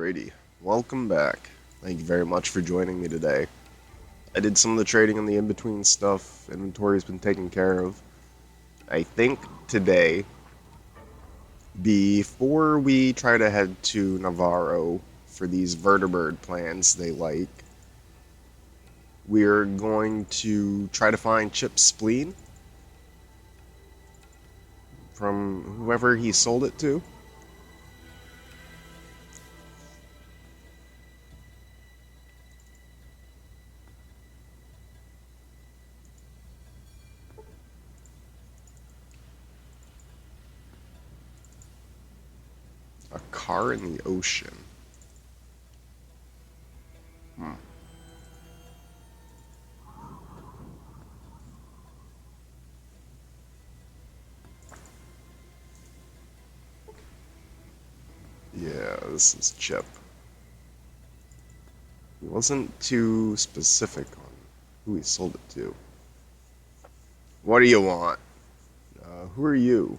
Alrighty, welcome back. Thank you very much for joining me today. I did some of the trading and the in-between stuff. Inventory's been taken care of. I think today, before we try to head to Navarro for these Vertibird plans they like, we're going to try to find Chip's spleen from whoever he sold it to. A car in the ocean. Hmm. Yeah, this is Chip. He wasn't too specific on who he sold it to. What do you want? Who are you?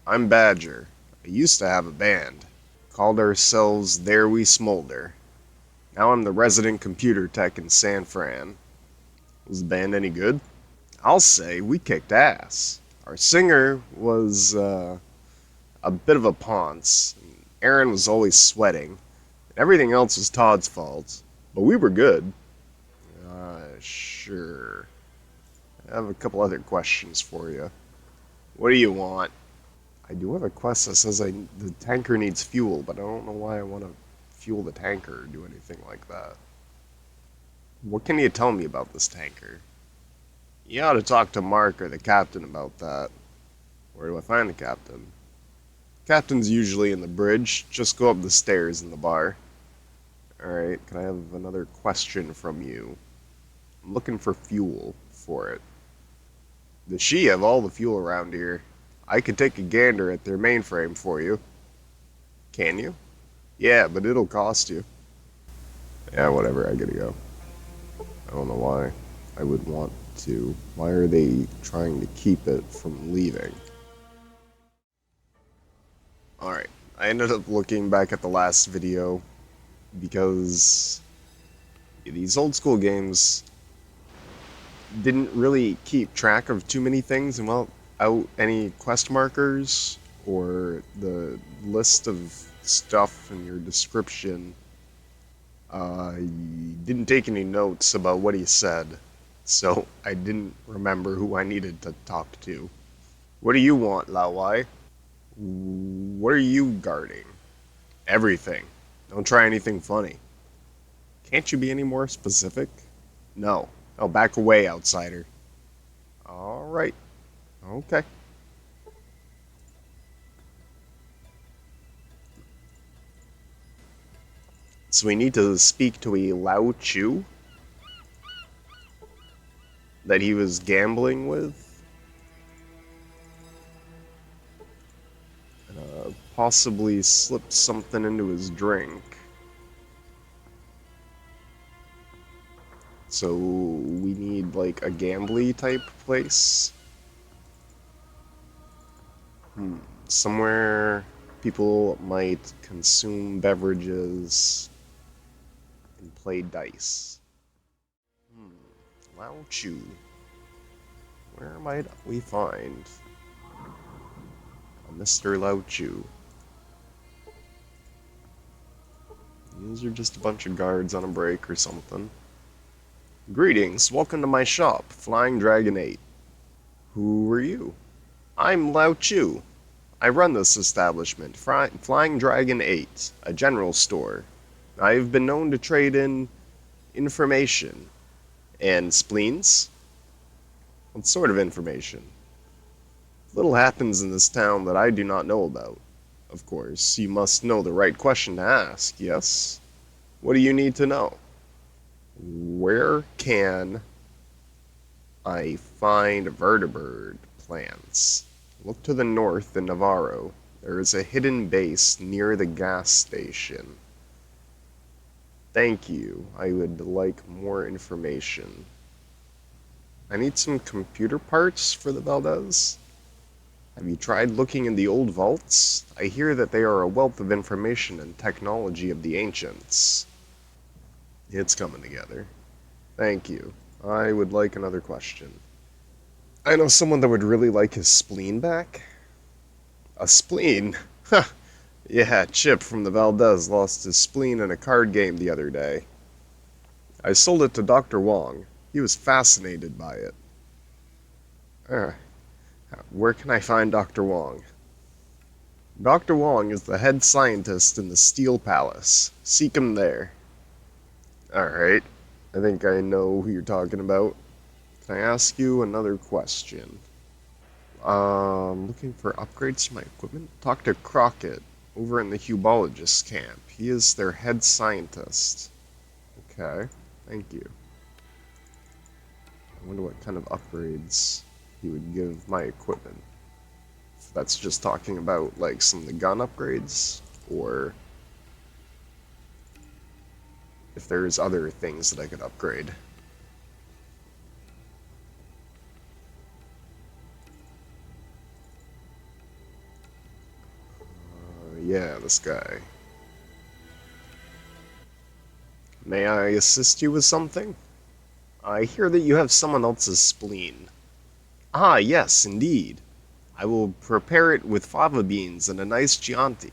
I'm Badger. I used to have a band. Called ourselves There We Smolder. Now I'm the resident computer tech in San Fran. Was the band any good? I'll say we kicked ass. Our singer was a bit of a ponce. Aaron was always sweating. Everything else was Todd's fault. But we were good. Sure. I have a couple other questions for you. What do you want? I do have a quest that says the tanker needs fuel, but I don't know why I want to fuel the tanker or do anything like that. What can you tell me about this tanker? You ought to talk to Mark or the captain about that. Where do I find the captain? Captain's usually in the bridge. Just go up the stairs in the bar. Alright, can I have another question from you? I'm looking for fuel for it. Does she have all the fuel around here? I could take a gander at their mainframe for you. Can you? Yeah, but it'll cost you. Yeah, whatever, I gotta go. I don't know why I would want to. Why are they trying to keep it from leaving? Alright, I ended up looking back at the last video because these old school games didn't really keep track of too many things and well out any quest markers or the list of stuff in your description. I didn't take any notes about what he said, so I didn't remember who I needed to talk to. What do you want, Lawai? What are you guarding? Everything. Don't try anything funny. Can't you be any more specific? No. Oh, back away, outsider. Alright. Okay. So we need to speak to a Lao Chu that he was gambling with. Possibly slipped something into his drink. So we need like a gambly type place. Somewhere people might consume beverages and play dice. Lao Chu. Where might we find a Mr. Lao Chu? These are just a bunch of guards on a break or something. Greetings, welcome to my shop, Flying Dragon 8. Who are you? I'm Lao Chu. I run this establishment, Flying Dragon 8, a general store. I've been known to trade in information. And spleens? What sort of information? Little happens in this town that I do not know about. Of course, you must know the right question to ask, yes? What do you need to know? Where can I find Vertibird plants? Look to the north in Navarro. There is a hidden base near the gas station. Thank you. I would like more information. I need some computer parts for the Valdez. Have you tried looking in the old vaults? I hear that they are a wealth of information and technology of the ancients. It's coming together. Thank you. I would like another question. I know someone that would really like his spleen back. A spleen? Huh. Yeah, Chip from the Valdez lost his spleen in a card game the other day. I sold it to Dr. Wong. He was fascinated by it. Uh, where can I find Dr. Wong? Dr. Wong is the head scientist in the Steel Palace. Seek him there. Alright. I think I know who you're talking about. Can I ask you another question? Looking for upgrades to my equipment? Talk to Crockett over in the Hubologist camp. He is their head scientist. Okay, thank you. I wonder what kind of upgrades he would give my equipment. If that's just talking about, like, some of the gun upgrades, or if there's other things that I could upgrade. Yeah, this guy. May I assist you with something? I hear that you have someone else's spleen. Ah, yes, indeed. I will prepare it with fava beans and a nice Chianti.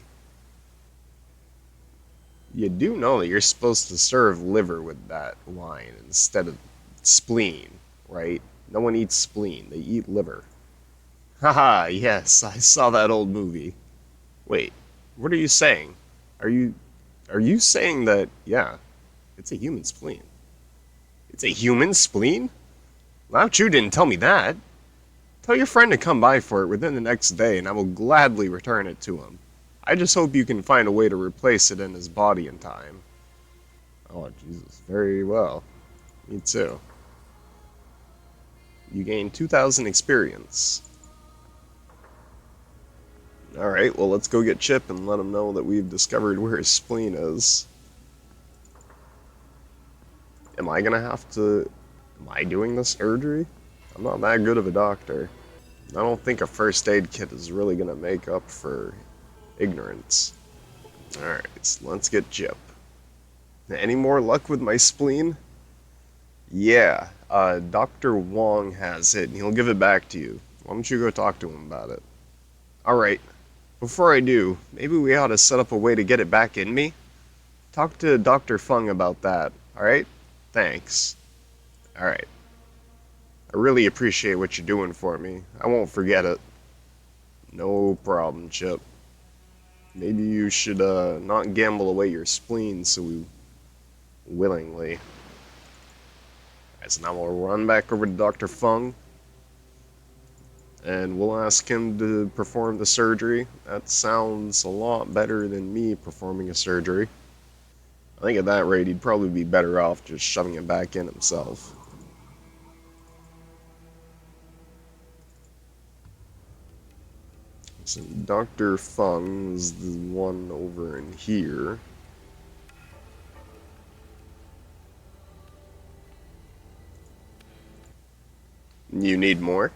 You do know that you're supposed to serve liver with that wine instead of spleen, right? No one eats spleen, they eat liver. Haha, yes, I saw that old movie. Wait, what are you saying? Are you are you saying that yeah, it's a human spleen? It's a human spleen? Lao Chu didn't tell me that. Tell your friend to come by for it within the next day and I will gladly return it to him. I just hope you can find a way to replace it in his body in time. Oh, Jesus. Very well. Me too. You gain 2,000 experience. Alright, well, let's go get Chip and let him know that we've discovered where his spleen is. Am I gonna have to... Am I doing this surgery? I'm not that good of a doctor. I don't think a first aid kit is really gonna make up for ignorance. Alright, so let's get Chip. Any more luck with my spleen? Yeah, Dr. Wong has it, and he'll give it back to you. Why don't you go talk to him about it? Alright, before I do, maybe we ought to set up a way to get it back in me? Talk to Dr. Fung about that, alright? Thanks. Alright. I really appreciate what you're doing for me. I won't forget it. No problem, Chip. Maybe you should, not gamble away your spleen so willingly. Alright, so now we'll run back over to Dr. Fung. And we'll ask him to perform the surgery. That sounds a lot better than me performing a surgery. I think at that rate, he'd probably be better off just shoving it back in himself. So Dr. Fung is the one over in here. You need more?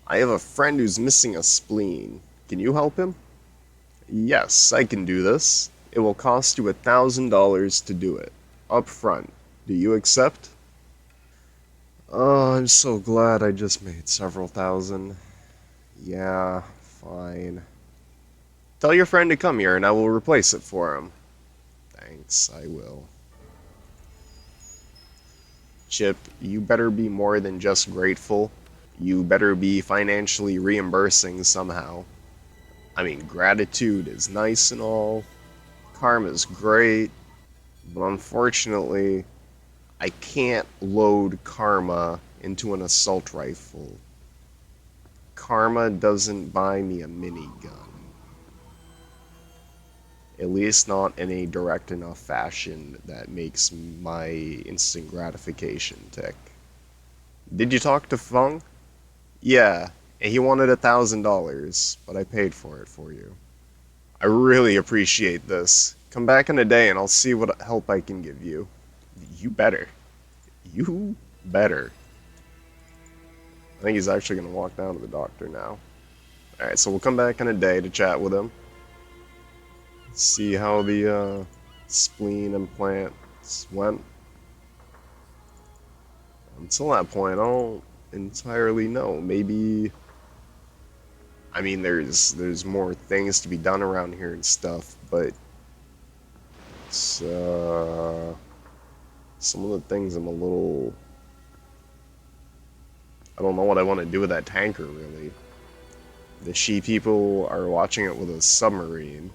I have a friend who's missing a spleen. Can you help him? Yes, I can do this. It will cost you $1,000 to do it. Up front. Do you accept? Oh, I'm so glad I just made several thousand. Yeah, fine. Tell your friend to come here and I will replace it for him. Thanks, I will. Chip, you better be more than just grateful. You better be financially reimbursing somehow. I mean, gratitude is nice and all. Karma's great. But unfortunately, I can't load karma into an assault rifle. Karma doesn't buy me a minigun. At least not in a direct enough fashion that makes my instant gratification tick. Did you talk to Fung? Yeah, he wanted $1,000, but I paid for it for you. I really appreciate this. Come back in a day and I'll see what help I can give you. You better. You better. I think he's actually going to walk down to the doctor now. Alright, so we'll come back in a day to chat with him. See how the spleen implants went. Until that point, I don't entirely know. Maybe... I mean, there's more things to be done around here and stuff, but... It's, some of the things I'm a little... I don't know what I want to do with that tanker, really. The She people are watching it with a submarine.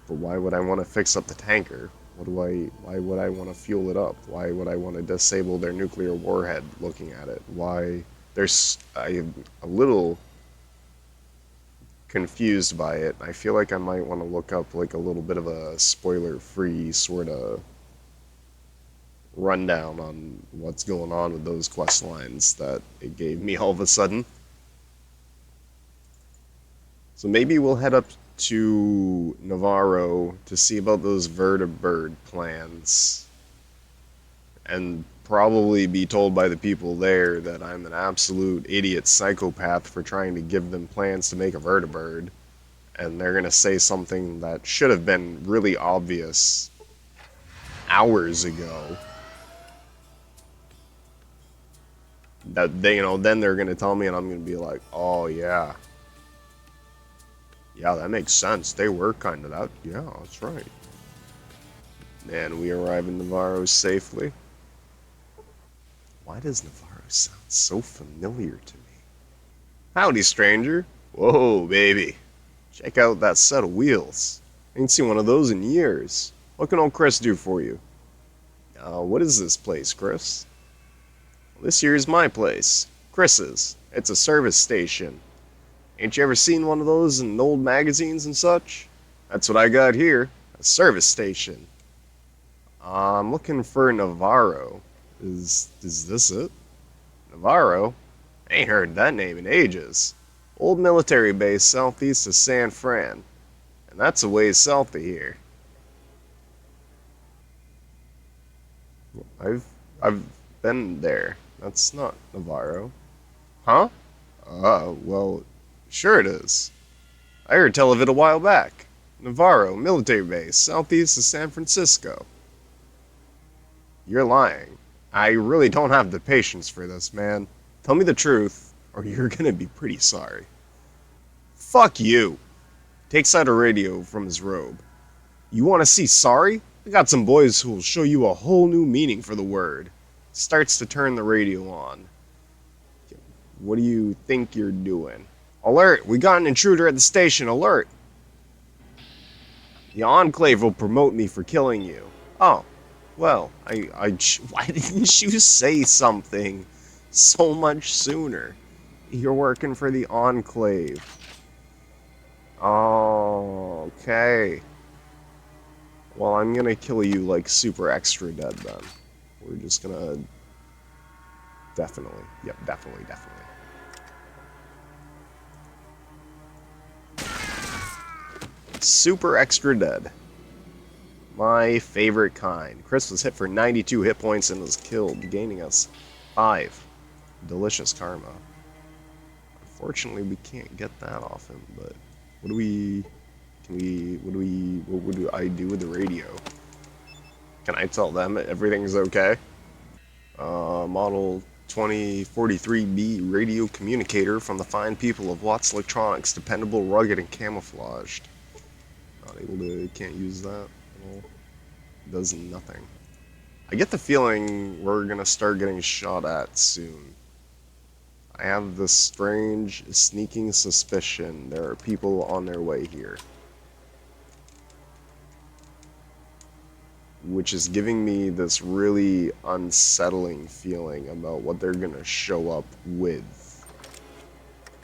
But why would I want to fix up the tanker? Why would I want to fuel it up? Why would I want to disable their nuclear warhead looking at it? Why? I'm a little confused by it. I feel like I might want to look up like a little bit of a spoiler-free sort of rundown on what's going on with those quest lines that it gave me all of a sudden. So maybe we'll head up to Navarro to see about those Vertibird plans and probably be told by the people there that I'm an absolute idiot psychopath for trying to give them plans to make a Vertibird, and they're gonna say something that should have been really obvious hours ago. That they, then they're gonna tell me, and I'm gonna be like, oh yeah, that makes sense. They were kind of that. Yeah, that's right. And we arrive in Navarro safely. Why does Navarro sound so familiar to me? Howdy, stranger. Whoa, baby. Check out that set of wheels. I ain't seen one of those in years. What can old Chris do for you? What is this place, Chris? Well, this here is my place. Chris's. It's a service station. Ain't you ever seen one of those in old magazines and such? That's what I got here. A service station. I'm looking for Navarro. Is this it? Navarro? Ain't heard that name in ages. Old military base southeast of San Fran. And that's a ways south of here. I've been there. That's not Navarro. Huh? Well, sure it is. I heard tell of it a while back. Navarro, military base, southeast of San Francisco. You're lying. I really don't have the patience for this, man. Tell me the truth, or you're gonna be pretty sorry. Fuck you! Takes out a radio from his robe. You wanna see sorry? I got some boys who'll show you a whole new meaning for the word. Starts to turn the radio on. What do you think you're doing? Alert! We got an intruder at the station. Alert! The Enclave will promote me for killing you. Oh, well, why didn't you say something so much sooner? You're working for the Enclave. Oh, okay. Well, I'm gonna kill you like super extra dead then. We're just gonna... Definitely. Yep, definitely. Super extra dead. My favorite kind. Chris was hit for 92 hit points and was killed, gaining us 5 delicious karma. Unfortunately, we can't get that off him, but what do I do with the radio? Can I tell them everything's okay? Model 2043B radio communicator from the fine people of Watts Electronics, dependable, rugged, and camouflaged. Not able to, can't use that at all. Does nothing. I get the feeling we're gonna start getting shot at soon. I have this strange, sneaking suspicion there are people on their way here. Which is giving me this really unsettling feeling about what they're gonna show up with.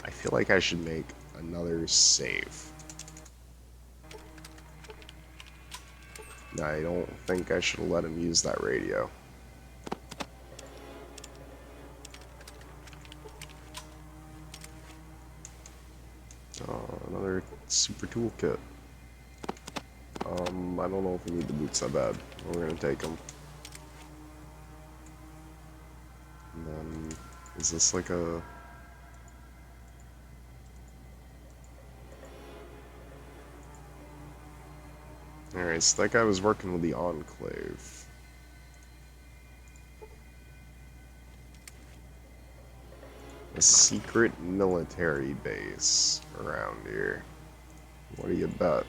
I feel like I should make another save. I don't think I should let him use that radio. Another super toolkit. I don't know if we need the boots that bad. We're gonna take them. And then, is this like a... Alright, so that guy was working with the Enclave. A secret military base around here. What do you bet?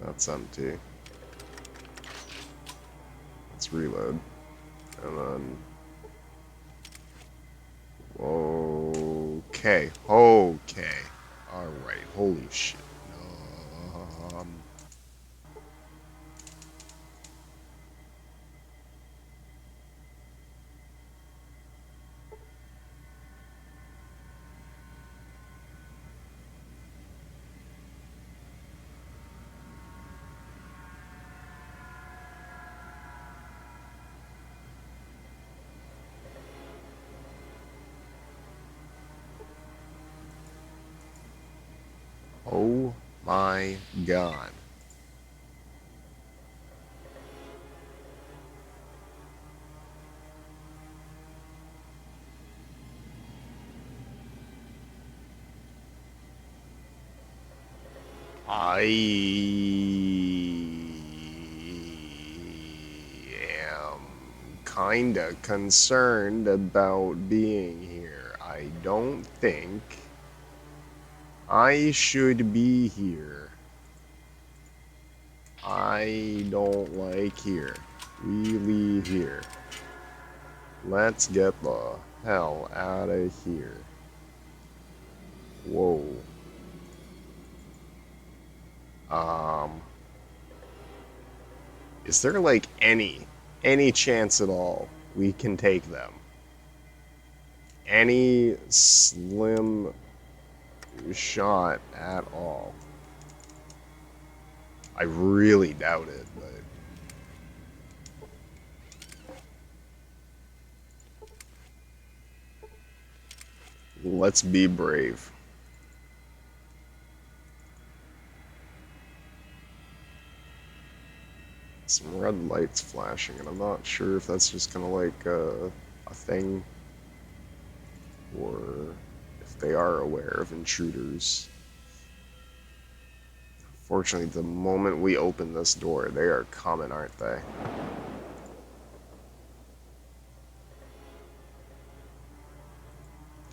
That's empty. Let's reload. And then... Okay. Okay. Alright. Holy shit. Um... Oh my god. I am kinda concerned about being here. I don't think I should be here. I don't like here. We leave here. Let's get the hell out of here. Whoa. Is there like any chance at all we can take them? Any slim shot at all? I really doubt it, but... Let's be brave. Some red lights flashing, and I'm not sure if that's just kind of like a thing, or if they are aware of intruders. Fortunately, the moment we open this door, they are coming, aren't they?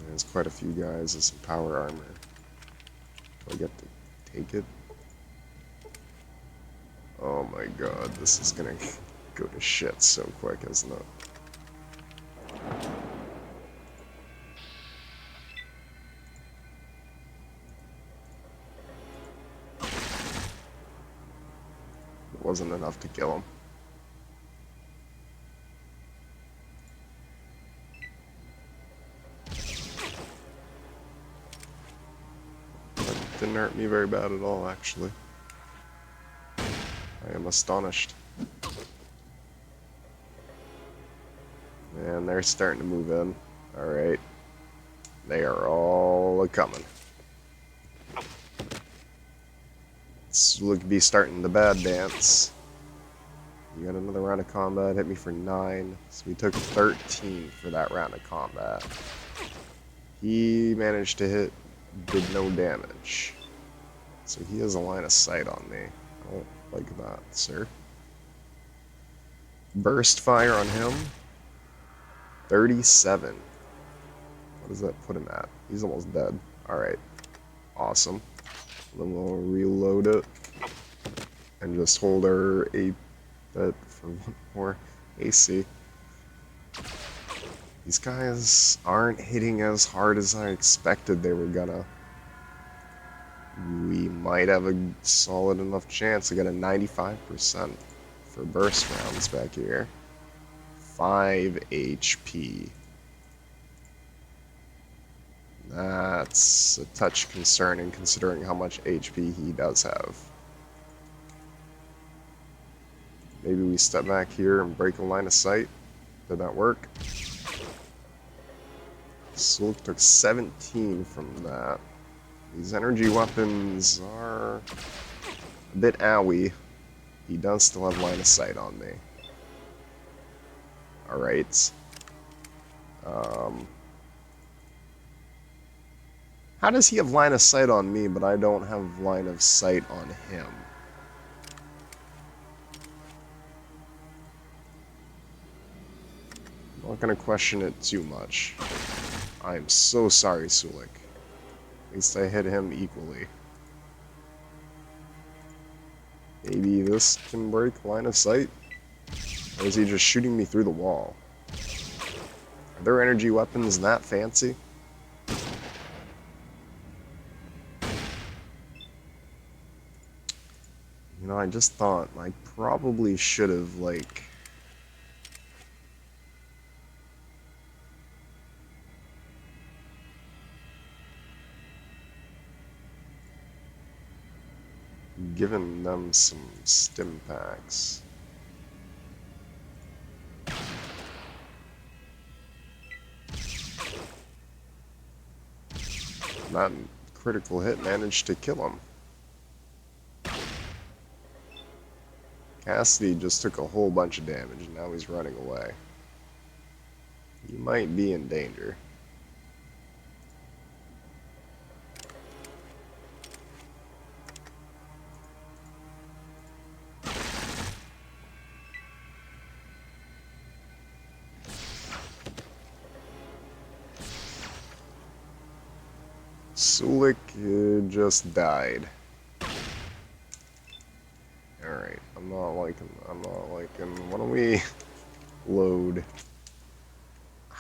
There's quite a few guys with some power armor. Do I get to take it? Oh my god, this is gonna go to shit so quick, isn't it? It wasn't enough to kill him. That didn't hurt me very bad at all, actually. I am astonished. And they're starting to move in. Alright. They are all a-coming. Let's be starting the bad dance. You got another round of combat, hit me for 9. So we took 13 for that round of combat. He managed to hit, did no damage. So he has a line of sight on me. I don't like that, sir. Burst fire on him. 37. What does that put him at? He's almost dead. Alright. Awesome. Then we'll reload it. And just hold our A bet for one more AC. These guys aren't hitting as hard as I expected they were gonna. We might have a solid enough chance to get a 95% for burst rounds back here. 5 HP. That's a touch concerning considering how much HP he does have. Maybe we step back here and break a line of sight. Did that work? Sulk took 17 from that. These energy weapons are a bit owie. He does still have line of sight on me. Alright. How does he have line of sight on me, but I don't have line of sight on him? I'm not gonna question it too much. I'm so sorry, Sulik. At least I hit him equally. Maybe this can break line of sight? Or is he just shooting me through the wall? Are their energy weapons that fancy? You know, I just thought I probably should have, like... given them some stim packs. That critical hit managed to kill him. Cassidy just took a whole bunch of damage, and now he's running away. He might be in danger. Sulik just died. Alright, I'm not liking, why don't we load? I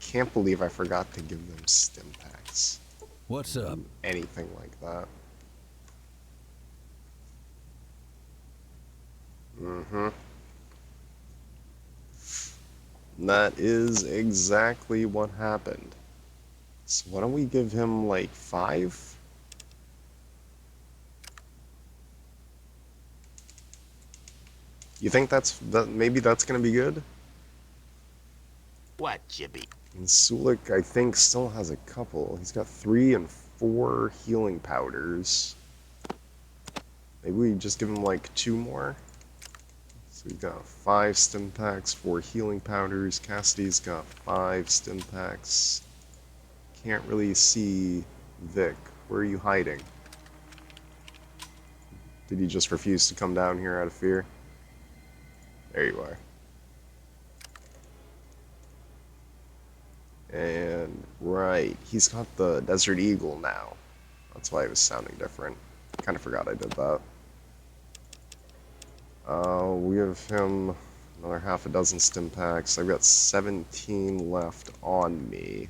can't believe I forgot to give them stim packs. What's up? Anything like that. Mm-hmm. That is exactly what happened. So why don't we give him, like, 5? You think maybe that's gonna be good? What you be? And Sulik, I think, still has a couple. He's got 3 and 4 healing powders. Maybe we just give him, like, 2 more? So we've got 5 stim packs, 4 healing powders. Cassidy's got 5 stim packs. Can't really see Vic. Where are you hiding? Did he just refuse to come down here out of fear? There you are. And, right, he's got the Desert Eagle now. That's why it was sounding different. Kind of forgot I did that. We have him another half a dozen stim packs. I've got 17 left on me.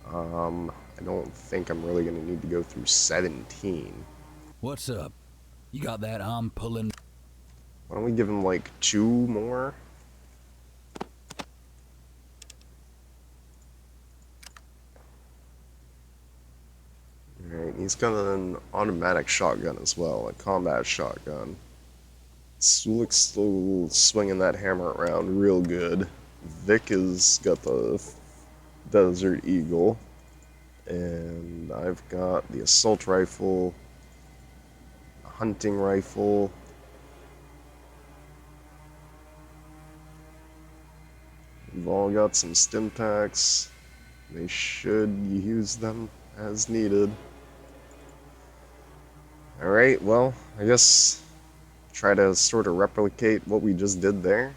I don't think I'm really going to need to go through 17. What's up? You got that I'm pulling... Why don't we give him, like, 2 more? Alright, he's got an automatic shotgun as well, a combat shotgun. Sulik's still swinging that hammer around real good. Vic has got the Desert Eagle. And I've got the assault rifle, a hunting rifle. We've all got some stim packs. They should use them as needed. Alright, well, I guess try to sort of replicate what we just did there.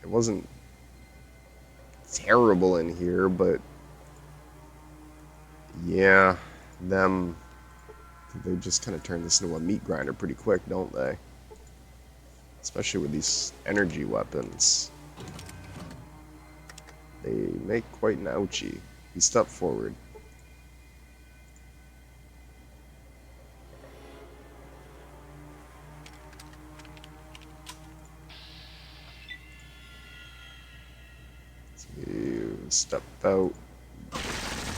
It wasn't terrible in here, but yeah, they just kind of turn this into a meat grinder pretty quick, don't they? Especially with these energy weapons. They make quite an ouchie. He stepped forward. You stepped out.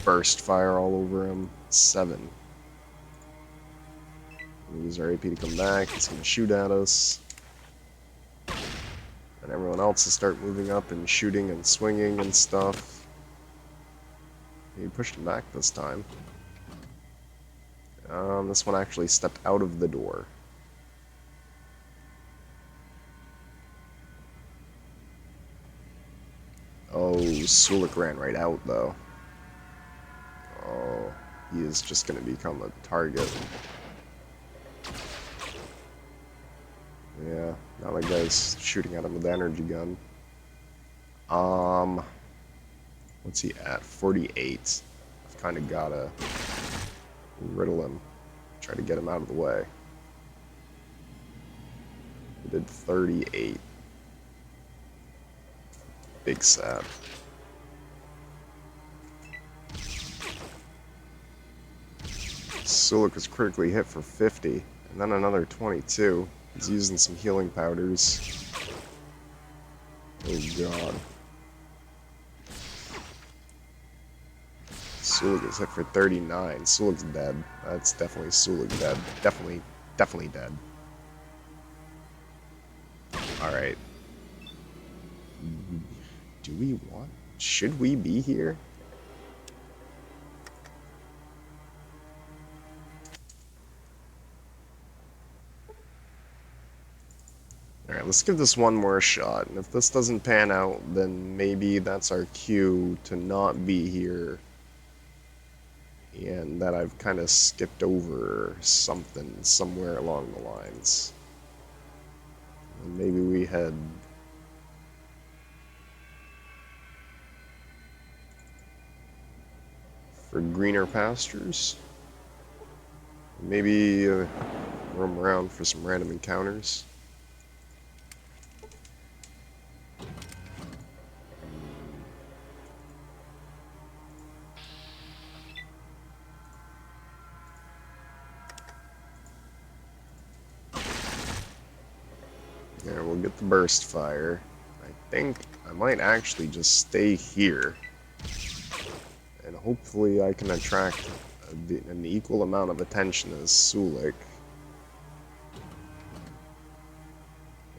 Burst fire all over him. 7. We use our AP to come back. He's going to shoot at us. And everyone else will start moving up and shooting and swinging and stuff. He pushed him back this time. This one actually stepped out of the door. Oh, Sulik ran right out, though. he is just going to become a target. Yeah, now that guy's shooting at him with the energy gun. What's he at? 48. I've kind of gotta riddle him. Try to get him out of the way. He did 38. Big sad. Sulik was critically hit for 50, and then another 22. He's using some healing powders. Oh god. Sulik is hit for 39. Sulik's dead. That's definitely Sulik dead. Definitely dead. Alright. Do we want... Should we be here? Alright, let's give this one more shot. And if this doesn't pan out, then maybe that's our cue to not be here. And that I've kind of skipped over something somewhere along the lines. And maybe we head... for greener pastures. Maybe roam around for some random encounters. There, we'll get the burst fire. I think I might actually just stay here. And hopefully I can attract an equal amount of attention as Sulik.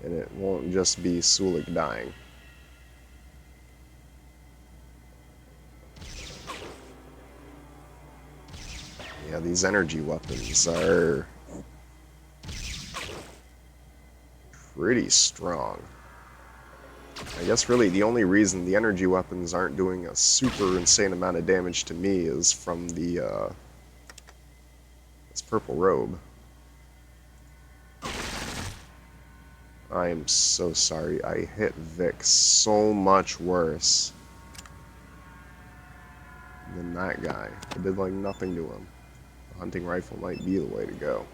And it won't just be Sulik dying. Yeah, these energy weapons are pretty strong. I guess really the only reason the energy weapons aren't doing a super insane amount of damage to me is from the this purple robe. I am so sorry. I hit Vic so much worse than that guy. I did like nothing to him. The hunting rifle might be the way to go.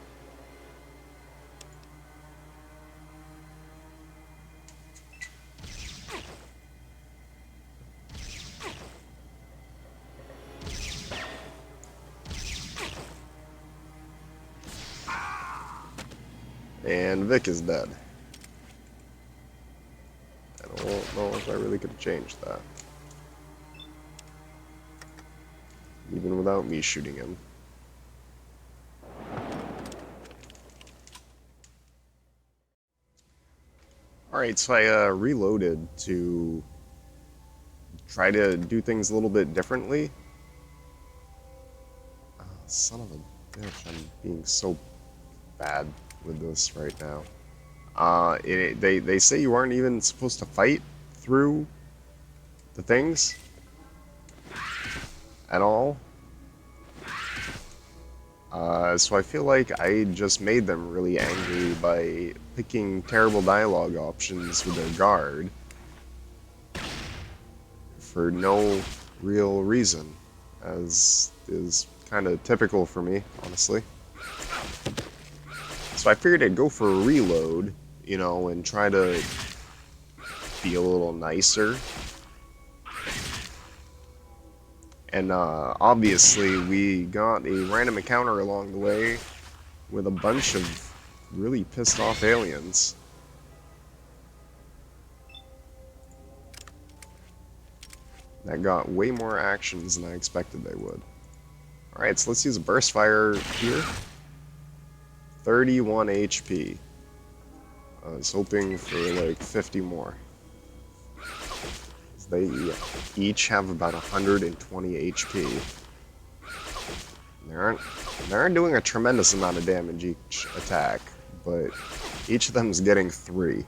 And Vic is dead. I don't know if I really could have changed that. Even without me shooting him. Alright, so I reloaded to try to do things a little bit differently. Oh, son of a bitch, I'm being so bad with this right now. They say you aren't even supposed to fight through the things at all. So I feel like I just made them really angry by picking terrible dialogue options with their guard for no real reason, as is kind of typical for me, honestly. So I figured I'd go for a reload, you know, and try to be a little nicer. And obviously we got a random encounter along the way with a bunch of really pissed off aliens. That got way more actions than I expected they would. Alright, so let's use a burst fire here. 31 HP. I was hoping for like 50 more. They each have about 120 HP. They aren't doing a tremendous amount of damage each attack, but each of them is getting 3.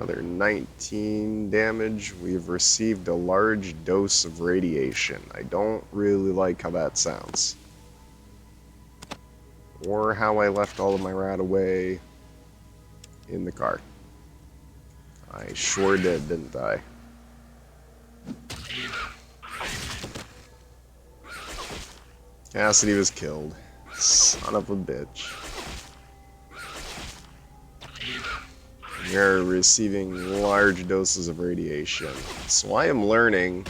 Another 19 damage. We've received a large dose of radiation. I don't really like how that sounds. Or how I left all of my rat away in the car. I sure did, didn't I? Cassidy was killed. Son of a bitch. We're receiving large doses of radiation. So I am learning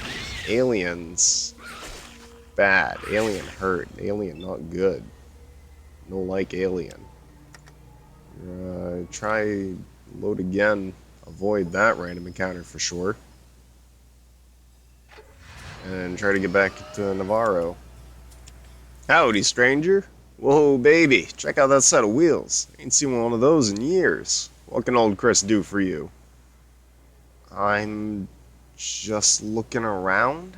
aliens bad, alien hurt, alien not good. No like alien. Try load again. Avoid that random encounter for sure. And try to get back to Navarro. Howdy, stranger. Whoa, baby. Check out that set of wheels. Ain't seen one of those in years. What can old Chris do for you? I'm just looking around.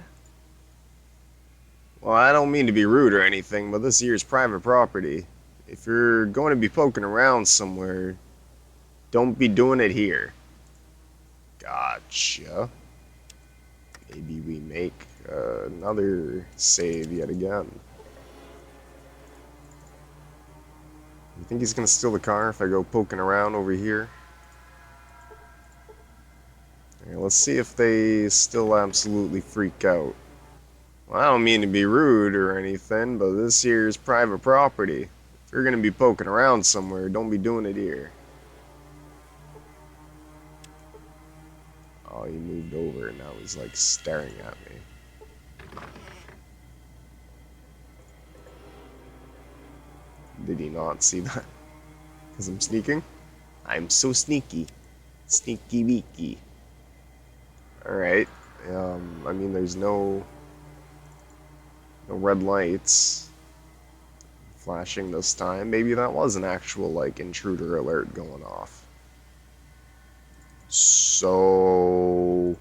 Well, I don't mean to be rude or anything, but this here's private property. If you're going to be poking around somewhere, don't be doing it here. Gotcha. Maybe we make another save yet again. You think he's gonna steal the car if I go poking around over here? Alright, let's see if they still absolutely freak out. Well, I don't mean to be rude or anything, but this here is private property. If you're gonna be poking around somewhere, don't be doing it here. Oh, he moved over and now he's like staring at me. Did he not see that? Because I'm sneaking? I'm so sneaky. Sneaky beaky. Alright. I mean, there's no red lights flashing this time. Maybe that was an actual, like, intruder alert going off. So...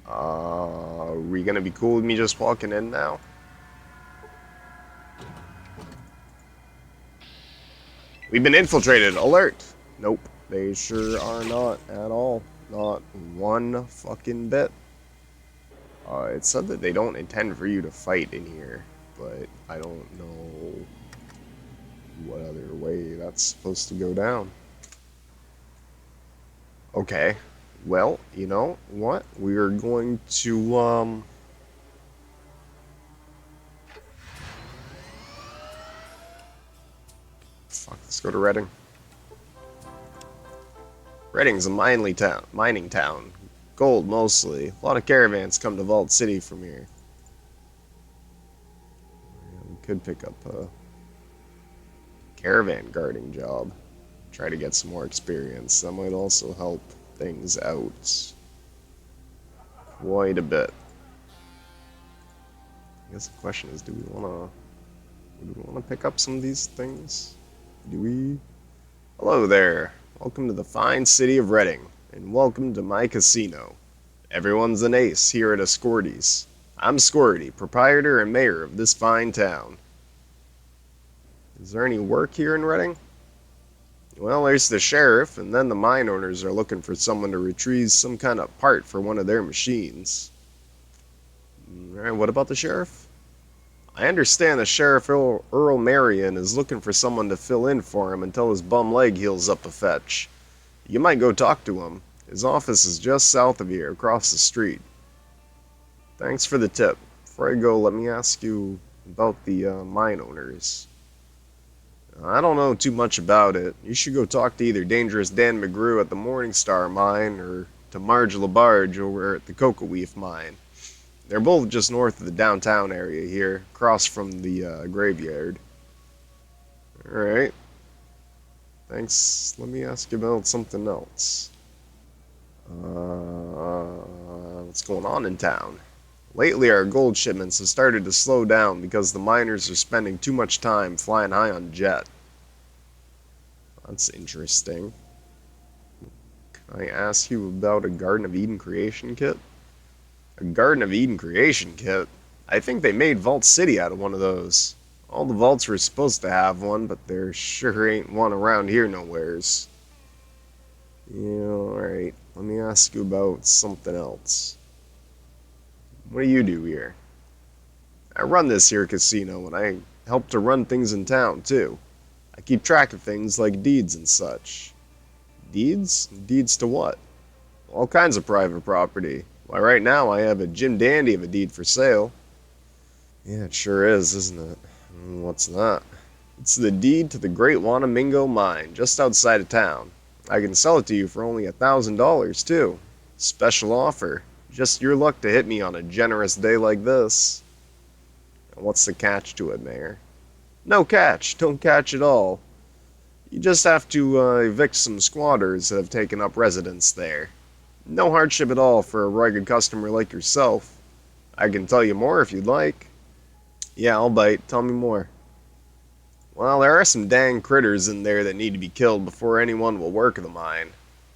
are we gonna be cool with me just walking in now? We've been infiltrated. Alert! Nope. They sure are not at all. Not one fucking bit. It said that they don't intend for you to fight in here, but I don't know what other way that's supposed to go down. Okay. Well, you know what? We are going to, fuck, let's go to Reading. Reading's a mining town. Gold, mostly. A lot of caravans come to Vault City from here. We could pick up a caravan guarding job. Try to get some more experience. That might also help things out quite a bit. I guess the question is, do we want to pick up some of these things? Do we? Hello there. Welcome to the fine city of Reading, and welcome to my casino. Everyone's an ace here at Squirty's. I'm Squirty, proprietor and mayor of this fine town. Is there any work here in Reading? Well, there's the sheriff, and then the mine owners are looking for someone to retrieve some kind of part for one of their machines. Alright, what about the sheriff? I understand the Sheriff Earl Marion is looking for someone to fill in for him until his bum leg heals up a fetch. You might go talk to him. His office is just south of here, across the street. Thanks for the tip. Before I go, let me ask you about the mine owners. I don't know too much about it. You should go talk to either Dangerous Dan McGrew at the Morningstar mine or to Marge LaBarge over at the Cocoa Leaf mine. They're both just north of the downtown area here, across from the graveyard. Alright. Thanks. Let me ask you about something else. What's going on in town? Lately, our gold shipments have started to slow down because the miners are spending too much time flying high on jet. That's interesting. Can I ask you about a Garden of Eden creation kit? A Garden of Eden creation kit? I think they made Vault City out of one of those. All the vaults were supposed to have one, but there sure ain't one around here nowheres. Yeah, alright. Let me ask you about something else. What do you do here? I run this here casino, and I help to run things in town, too. I keep track of things like deeds and such. Deeds? Deeds to what? All kinds of private property. Why, right now I have a Jim Dandy of a deed for sale. Yeah, it sure is, isn't it? What's that? It's the deed to the Great Wanamingo Mine, just outside of town. I can sell it to you for only $1,000, too. Special offer. Just your luck to hit me on a generous day like this. And what's the catch to it, Mayor? No catch. Don't catch at all. You just have to evict some squatters that have taken up residence there. No hardship at all for a rugged customer like yourself. I can tell you more if you'd like. Yeah, I'll bite. Tell me more. Well, there are some dang critters in there that need to be killed before anyone will work the mine.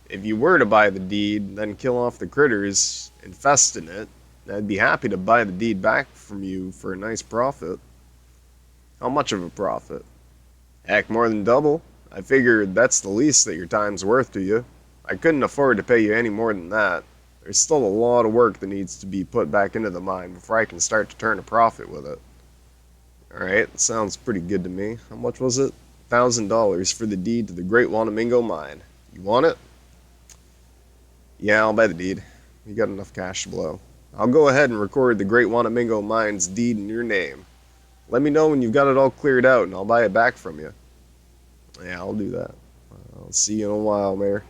If you were to buy the deed, then kill off the critters infesting it, I'd be happy to buy the deed back from you for a nice profit. How much of a profit? Heck, more than double. I figured that's the least that your time's worth to you. I couldn't afford to pay you any more than that. There's still a lot of work that needs to be put back into the mine before I can start to turn a profit with it. Alright, sounds pretty good to me. How much was it? $1,000 for the deed to the Great Wanamingo Mine. You want it? Yeah, I'll buy the deed. You got enough cash to blow. I'll go ahead and record the Great Wanamingo Mine's deed in your name. Let me know when you've got it all cleared out, and I'll buy it back from you. Yeah, I'll do that. I'll see you in a while, Mayor.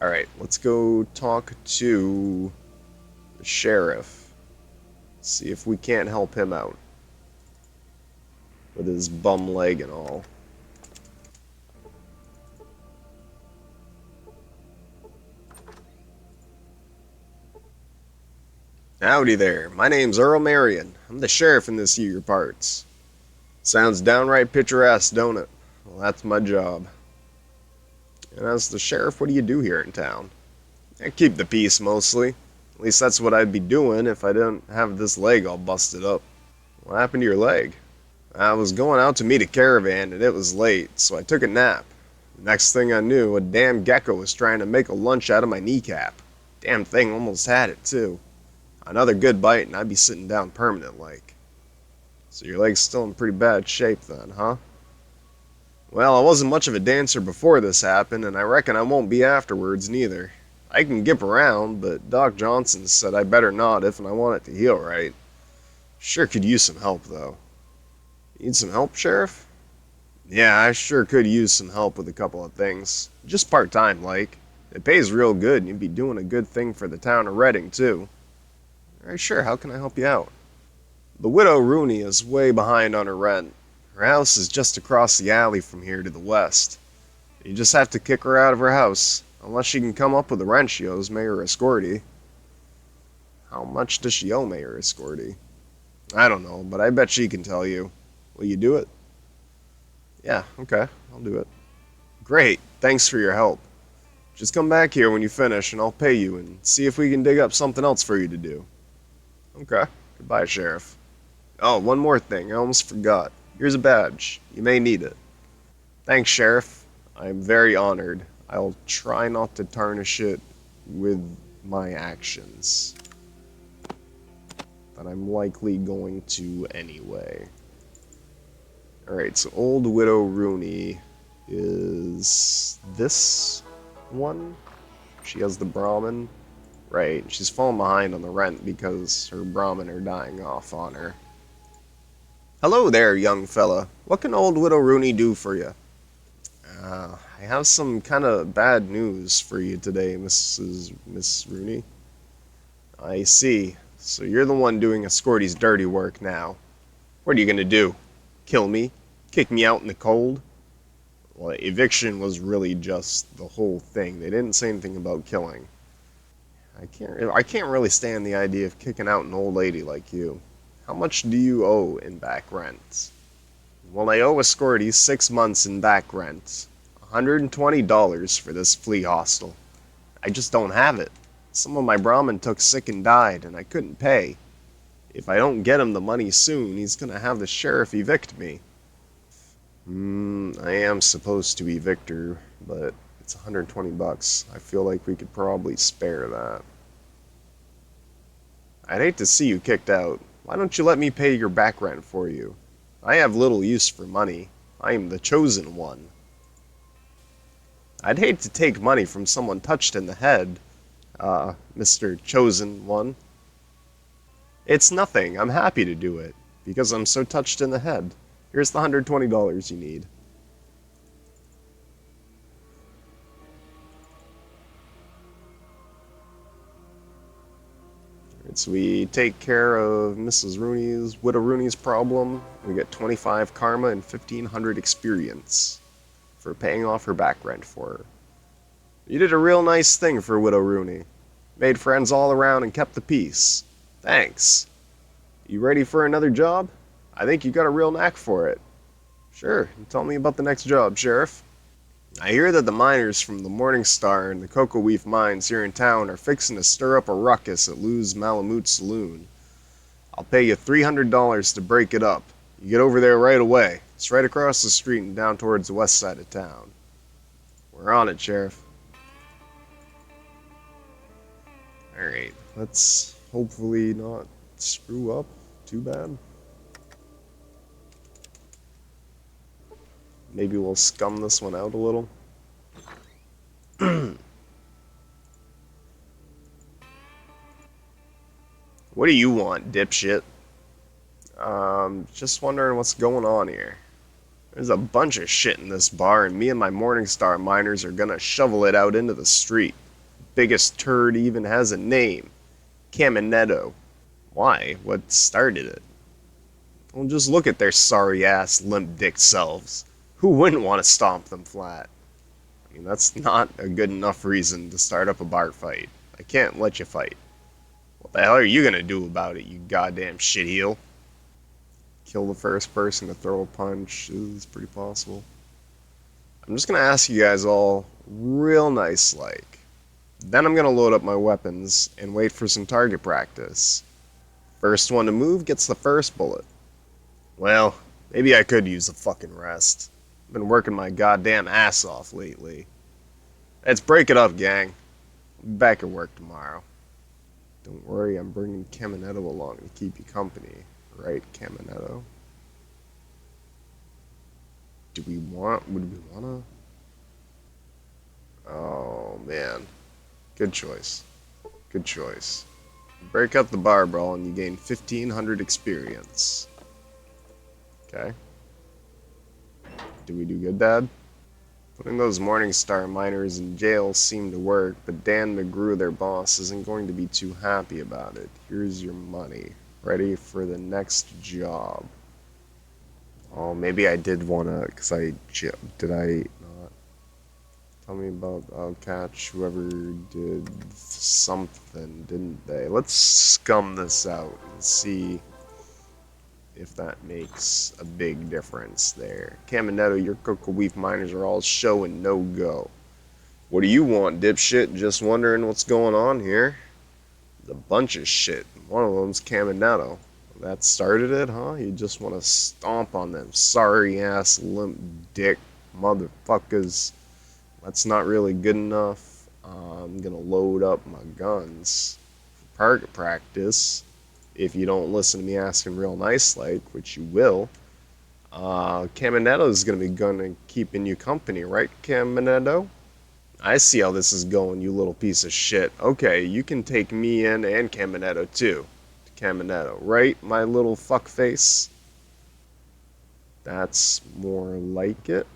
Alright, let's go talk to the sheriff. See if we can't help him out. With his bum leg and all. Howdy there. My name's Earl Marion. I'm the sheriff in this here parts. Sounds downright picturesque, don't it? Well, that's my job. And as the sheriff, what do you do here in town? I keep the peace, mostly. At least that's what I'd be doing if I didn't have this leg all busted up. What happened to your leg? I was going out to meet a caravan, and it was late, so I took a nap. The next thing I knew, a damn gecko was trying to make a lunch out of my kneecap. Damn thing almost had it, too. Another good bite, and I'd be sitting down permanent like. So your leg's still in pretty bad shape then, huh? Well, I wasn't much of a dancer before this happened, and I reckon I won't be afterwards neither. I can gip around, but Doc Johnson said I better not if I want it to heal right. Sure could use some help, though. Need some help, Sheriff? Yeah, I sure could use some help with a couple of things. Just part-time, like. It pays real good, and you'd be doing a good thing for the town of Reading, too. Alright, sure, how can I help you out? The widow Rooney is way behind on her rent. Her house is just across the alley from here to the west. You just have to kick her out of her house, unless she can come up with the rent she owes Mayor Escorti. How much does she owe Mayor Escorti? I don't know, but I bet she can tell you. Will you do it? Yeah, okay, I'll do it. Great, thanks for your help. Just come back here when you finish and I'll pay you and see if we can dig up something else for you to do. Okay, goodbye, Sheriff. Oh, one more thing, I almost forgot. Here's a badge. You may need it. Thanks, Sheriff. I'm very honored. I'll try not to tarnish it with my actions. But I'm likely going to anyway. Alright, so Old Widow Rooney is this one? She has the Brahmin. Right, she's falling behind on the rent because her Brahmin are dying off on her. Hello there, young fella. What can Old Widow Rooney do for you? I have some kind of bad news for you today, Miss Rooney. I see. So you're the one doing Escorti's dirty work now. What are you gonna do? Kill me? Kick me out in the cold? Well, eviction was really just the whole thing. They didn't say anything about killing. I can't really stand the idea of kicking out an old lady like you. How much do you owe in back rent? Well, I owe Escorti 6 months in back rent. $120 for this flea hostel. I just don't have it. Some of my Brahmin took sick and died, and I couldn't pay. If I don't get him the money soon, he's gonna have the sheriff evict me. I am supposed to be Victor, but it's 120 bucks. I feel like we could probably spare that. I'd hate to see you kicked out. Why don't you let me pay your back rent for you? I have little use for money. I am the chosen one. I'd hate to take money from someone touched in the head, Mr. Chosen One. It's nothing. I'm happy to do it, because I'm so touched in the head. Here's the $120 you need. So we take care of Widow Rooney's problem. We get 25 karma and 1500 experience for paying off her back rent for her. You did a real nice thing for Widow Rooney. Made friends all around and kept the peace. Thanks. You ready for another job? I think you got a real knack for it. Sure, tell me about the next job, Sheriff. I hear that the miners from the Morning Star and the Cocoa Leaf mines here in town are fixing to stir up a ruckus at Lou's Malamute Saloon. I'll pay you $300 to break it up. You get over there right away. It's right across the street and down towards the west side of town. We're on it, Sheriff. Alright, let's hopefully not screw up too bad. Maybe we'll scum this one out a little. What do you want, dipshit? Just wondering what's going on here. There's a bunch of shit in this bar, and me and my Morningstar miners are gonna shovel it out into the street. Biggest turd even has a name. Caminetto. Why? What started it? Well, just look at their sorry-ass, limp-dick selves. Who wouldn't want to stomp them flat? I mean, that's not a good enough reason to start up a bar fight. I can't let you fight. What the hell are you gonna do about it, you goddamn shitheel? Kill the first person to throw a punch is pretty possible. I'm just gonna ask you guys all real nice like. Then I'm gonna load up my weapons and wait for some target practice. First one to move gets the first bullet. Well, maybe I could use a fucking rest. I've been working my goddamn ass off lately. Let's break it up, gang. I'll be back at work tomorrow. Don't worry, I'm bringing Caminetto along to keep you company. Right, Caminetto? Would we wanna? Oh, man. Good choice. Good choice. Break up the bar brawl and you gain 1500 experience. Okay. Did we do good, Dad? Putting those Morningstar miners in jail seemed to work, but Dan McGrew, their boss, isn't going to be too happy about it. Here's your money. Ready for the next job. Oh, maybe I did wanna, cause did I not? Tell me about, I'll catch whoever did something, didn't they? Let's scum this out and see if that makes a big difference there. Caminetto, your Cocoa Leaf miners are all show and no go. What do you want, dipshit? Just wondering what's going on here. There's a bunch of shit. One of them's Caminetto. That started it, huh? You just want to stomp on them sorry ass limp dick motherfuckers. That's not really good enough. I'm gonna load up my guns for target practice. If you don't listen to me asking real nice like, which you will, Caminetto is gonna keeping you company, right, Caminetto? I see how this is going, you little piece of shit. Okay, you can take me in and Caminetto too. Caminetto, right, my little fuckface? That's more like it.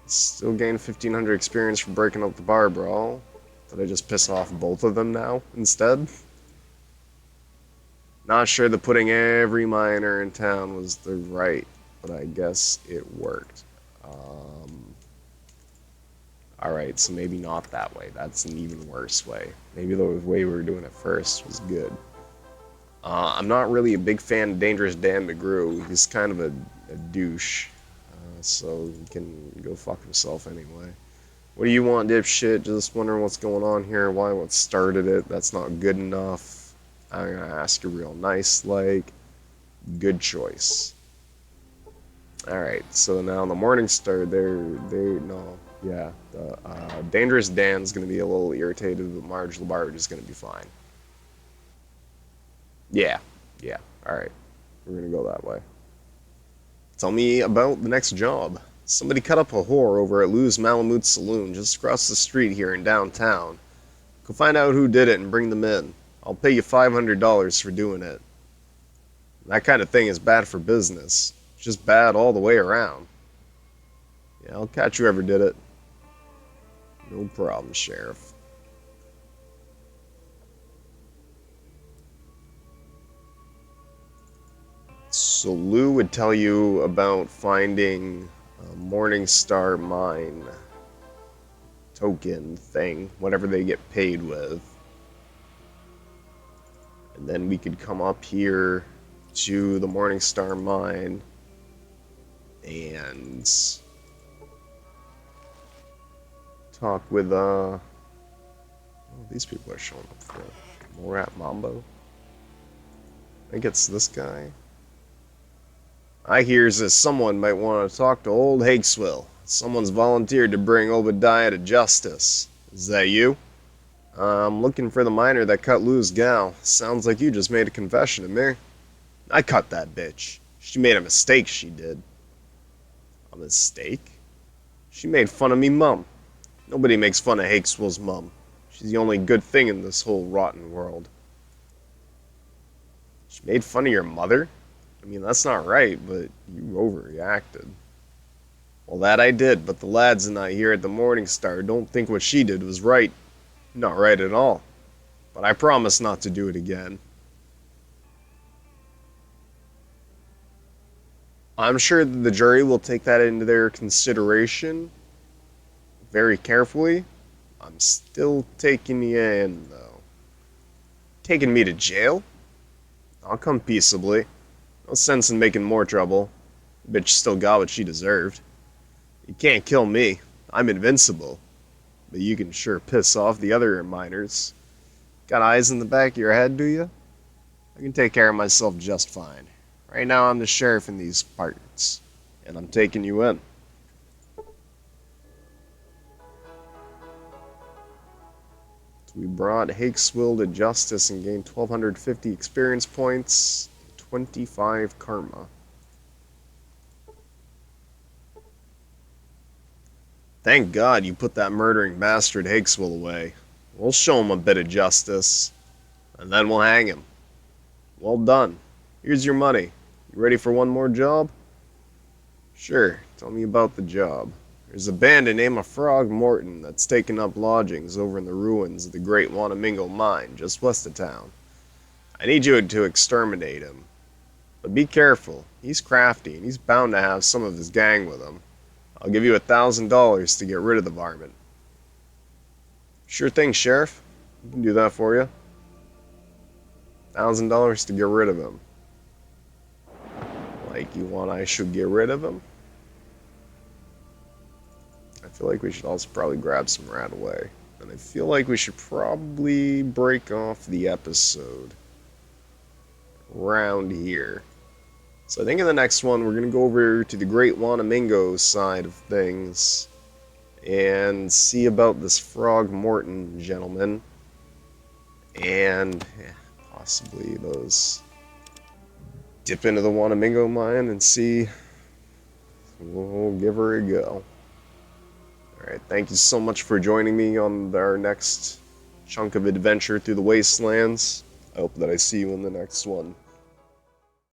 Still gain 1500 experience for breaking up the bar brawl. Did I just piss off both of them now instead? Not sure that putting every miner in town was the right, but I guess it worked. Alright, so maybe not that way. That's an even worse way. Maybe the way we were doing it first was good. I'm not really a big fan of Dangerous Dan McGrew. He's kind of a douche. So he can go fuck himself anyway. What do you want, dipshit? Just wondering what's going on here, what started it. That's not good enough. I'm gonna ask you real nice, like, good choice. Alright, so now the Morning Star, no, yeah, the Dangerous Dan's gonna be a little irritated, but Marge Labard is gonna be fine. Yeah, yeah, alright, we're gonna go that way. Tell me about the next job. Somebody cut up a whore over at Lou's Malamute Saloon just across the street here in downtown. Go find out who did it and bring them in. I'll pay you $500 for doing it. That kind of thing is bad for business. It's just bad all the way around. Yeah, I'll catch whoever did it. No problem, Sheriff. So Lou would tell you about finding a Morningstar Mine token thing, whatever they get paid with. And then we could come up here to the Morningstar Mine and talk with oh, these people are showing up for Morat Mambo. I think it's this guy. I hears that someone might want to talk to old Hageswill. Someone's volunteered to bring Obadiah to justice. Is that you? I'm looking for the miner that cut Lou's gal. Sounds like you just made a confession to me. I cut that bitch. She made a mistake, she did. A mistake? She made fun of me mum. Nobody makes fun of Hageswill's mum. She's the only good thing in this whole rotten world. She made fun of your mother? I mean, that's not right, but you overreacted. Well, that I did, but the lads and I here at the Morning Star don't think what she did was right. Not right at all. But I promise not to do it again. I'm sure that the jury will take that into their consideration very carefully. I'm still taking you in, though. Taking me to jail? I'll come peaceably. No sense in making more trouble. The bitch still got what she deserved. You can't kill me. I'm invincible. But you can sure piss off the other miners. Got eyes in the back of your head, do you? I can take care of myself just fine. Right now I'm the sheriff in these parts. And I'm taking you in. So we brought Hageswill to justice and gained 1,250 experience points. 25 karma. Thank God you put that murdering bastard Hageswill away. We'll show him a bit of justice, and then we'll hang him. Well done. Here's your money. You ready for one more job? Sure, tell me about the job. There's a bandit named Frog Morton that's taken up lodgings over in the ruins of the Great Wanamingo Mine, just west of town. I need you to exterminate him. But be careful. He's crafty, and he's bound to have some of his gang with him. I'll give you $1,000 to get rid of the varmint. Sure thing, Sheriff. We can do that for you. $1,000 to get rid of him. Like you want I should get rid of him? I feel like we should also probably grab some rat away. And I feel like we should probably break off the episode around here. So I think in the next one, we're going to go over to the Great Wanamingo side of things and see about this Frog Morton gentleman and possibly those dip into the Wanamingo mine and see. We'll give her a go. Alright, thank you so much for joining me on our next chunk of adventure through the wastelands. I hope that I see you in the next one.